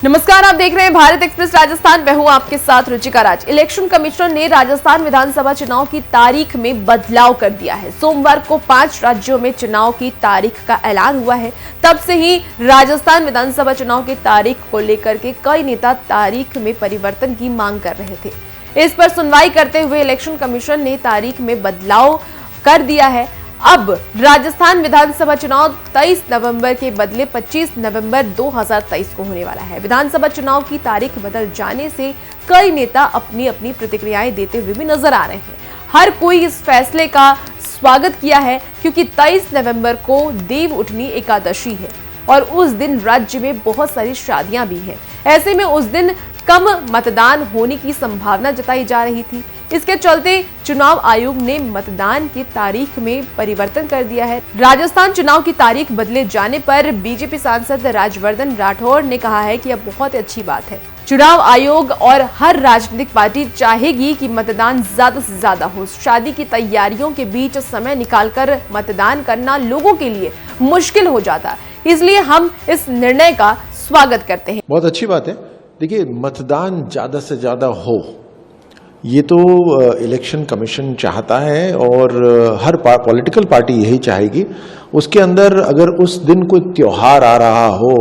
नमस्कार, आप देख रहे हैं भारत एक्सप्रेस राजस्थान। मैं हूं आपके साथ रुचिका राज। इलेक्शन कमिश्नर ने राजस्थान विधानसभा चुनाव की तारीख में बदलाव कर दिया है। सोमवार को 5 राज्यों में चुनाव की तारीख का ऐलान हुआ है। तब से ही राजस्थान विधानसभा चुनाव की तारीख को लेकर के कई नेता तारीख में परिवर्तन की मांग कर रहे थे। इस पर सुनवाई करते हुए इलेक्शन कमीशन ने तारीख में बदलाव कर दिया है। अब राजस्थान विधानसभा चुनाव 23 नवंबर के बदले 25 नवंबर 2023 को होने वाला है। विधानसभा चुनाव की तारीख बदल जाने से कई नेता अपनी अपनी प्रतिक्रियाएं देते हुए भी नजर आ रहे हैं। हर कोई इस फैसले का स्वागत किया है क्योंकि 23 नवंबर को देव उठनी एकादशी है और उस दिन राज्य में बहुत सारी शादियां भी हैं। ऐसे में उस दिन कम मतदान होने की संभावना जताई जा रही थी। इसके चलते चुनाव आयोग ने मतदान की तारीख में परिवर्तन कर दिया है। राजस्थान चुनाव की तारीख बदले जाने पर बीजेपी सांसद राजवर्धन राठौड़ ने कहा है कि यह बहुत अच्छी बात है। चुनाव आयोग और हर राजनीतिक पार्टी चाहेगी कि मतदान ज्यादा से ज्यादा हो। शादी की तैयारियों के बीच समय निकालकर मतदान करना लोगों के लिए मुश्किल हो जाता, इसलिए हम इस निर्णय का स्वागत करते हैं। बहुत अच्छी बात है। देखिए, मतदान ज्यादा से ज्यादा हो, ये तो इलेक्शन कमीशन चाहता है और हर पॉलिटिकल पार्टी यही चाहेगी। उसके अंदर अगर उस दिन कोई त्योहार आ रहा हो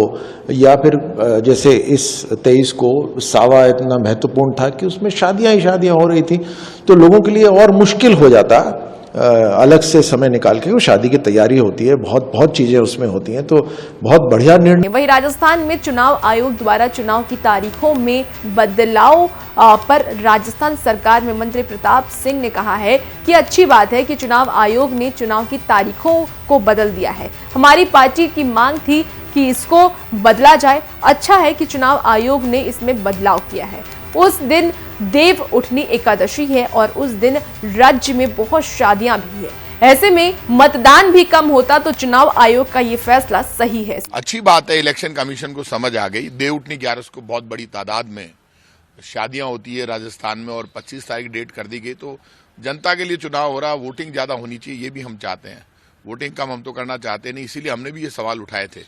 या फिर जैसे इस 23 को सावा इतना महत्वपूर्ण था कि उसमें शादियां ही शादियां हो रही थी, तो लोगों के लिए और मुश्किल हो जाता अलग से समय निकाल के। वो शादी की तैयारी होती है, बहुत चीजें उसमें होती हैं, तो बहुत बढ़िया निर्णय। वहीं राजस्थान में चुनाव आयोग द्वारा चुनाव की तारीखों में बदलाव पर राजस्थान सरकार में मंत्री प्रताप सिंह ने कहा है कि अच्छी बात है कि चुनाव आयोग ने चुनाव की तारीखों को बदल दिया है। हमारी पार्टी की मांग थी कि इसको बदला जाए। अच्छा है कि चुनाव आयोग ने इसमें बदलाव किया है। उस दिन देव उठनी एकादशी है और उस दिन राज्य में बहुत शादियां भी है। ऐसे में मतदान भी कम होता तो चुनाव आयोग का ये फैसला सही है। अच्छी बात है, इलेक्शन कमीशन को समझ आ गई। देव उठनी 11 को बहुत बड़ी तादाद में शादियां होती है राजस्थान में और 25 तारीख डेट कर दी गई, तो जनता के लिए चुनाव हो रहा, वोटिंग ज्यादा होनी चाहिए, ये भी हम चाहते हैं। वोटिंग कम हम तो करना चाहते नहीं, इसीलिए हमने भी ये सवाल उठाए थे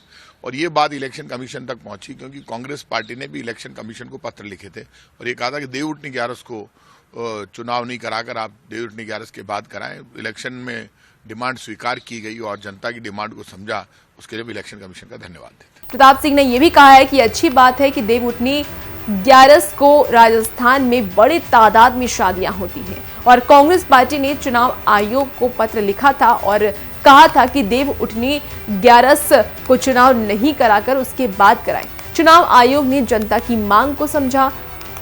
और ये बात इलेक्शन कमीशन तक पहुंची, क्योंकि कांग्रेस पार्टी ने भी इलेक्शन कमीशन को पत्र लिखे थे और ये कहा था कि देव उठनी 11 को चुनाव नहीं कराकर आप देव उठनी 11 के बाद कराएं। इलेक्शन में डिमांड स्वीकार की गई और जनता की डिमांड को समझा, उसके लिए भी इलेक्शन कमीशन का धन्यवाद देते। प्रताप सिंह ने यह भी कहा है कि अच्छी बात है कि देव उठनी 11 को राजस्थान में बड़ी तादाद में शादियां होती हैं और कांग्रेस पार्टी ने चुनाव आयोग को पत्र लिखा था और कहा था कि देव उठनी 11 को चुनाव नहीं कराकर उसके बाद कराएं। चुनाव आयोग ने जनता की मांग को समझा,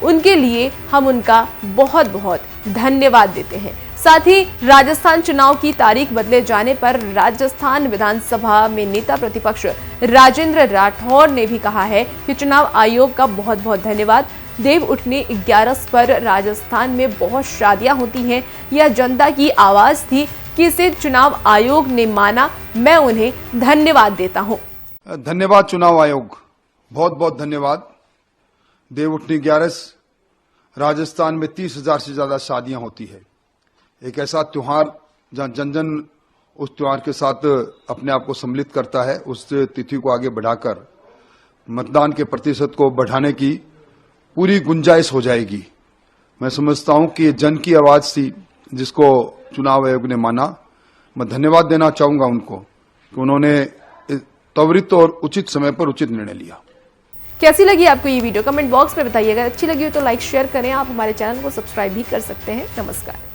उनके लिए हम उनका बहुत बहुत धन्यवाद देते हैं। साथ ही राजस्थान चुनाव की तारीख बदले जाने पर राजस्थान विधानसभा में नेता प्रतिपक्ष राजेंद्र राठौड़ ने भी कहा है कि चुनाव आयोग का बहुत बहुत धन्यवाद। देव उठनी 11 पर राजस्थान में बहुत शादियां होती हैं। यह जनता की आवाज थी कि इसे चुनाव आयोग ने माना। मैं उन्हें धन्यवाद देता हूं। धन्यवाद चुनाव आयोग, बहुत बहुत धन्यवाद। देव उठनी 11 राजस्थान में 30,000 से ज्यादा शादियां होती है। एक ऐसा त्योहार जहां जन जन उस त्योहार के साथ अपने आप को सम्मिलित करता है, उस तिथि को आगे बढ़ाकर मतदान के प्रतिशत को बढ़ाने की पूरी गुंजाइश हो जाएगी। मैं समझता हूं कि ये जन की आवाज थी जिसको चुनाव आयोग ने माना। मैं धन्यवाद देना चाहूंगा उनको कि उन्होंने त्वरित और उचित समय पर उचित निर्णय लिया। कैसी लगी आपको ये वीडियो? कमेंट बॉक्स में बताइए। अगर अच्छी लगी हो तो लाइक शेयर करें। आप हमारे चैनल को सब्सक्राइब भी कर सकते हैं। नमस्कार।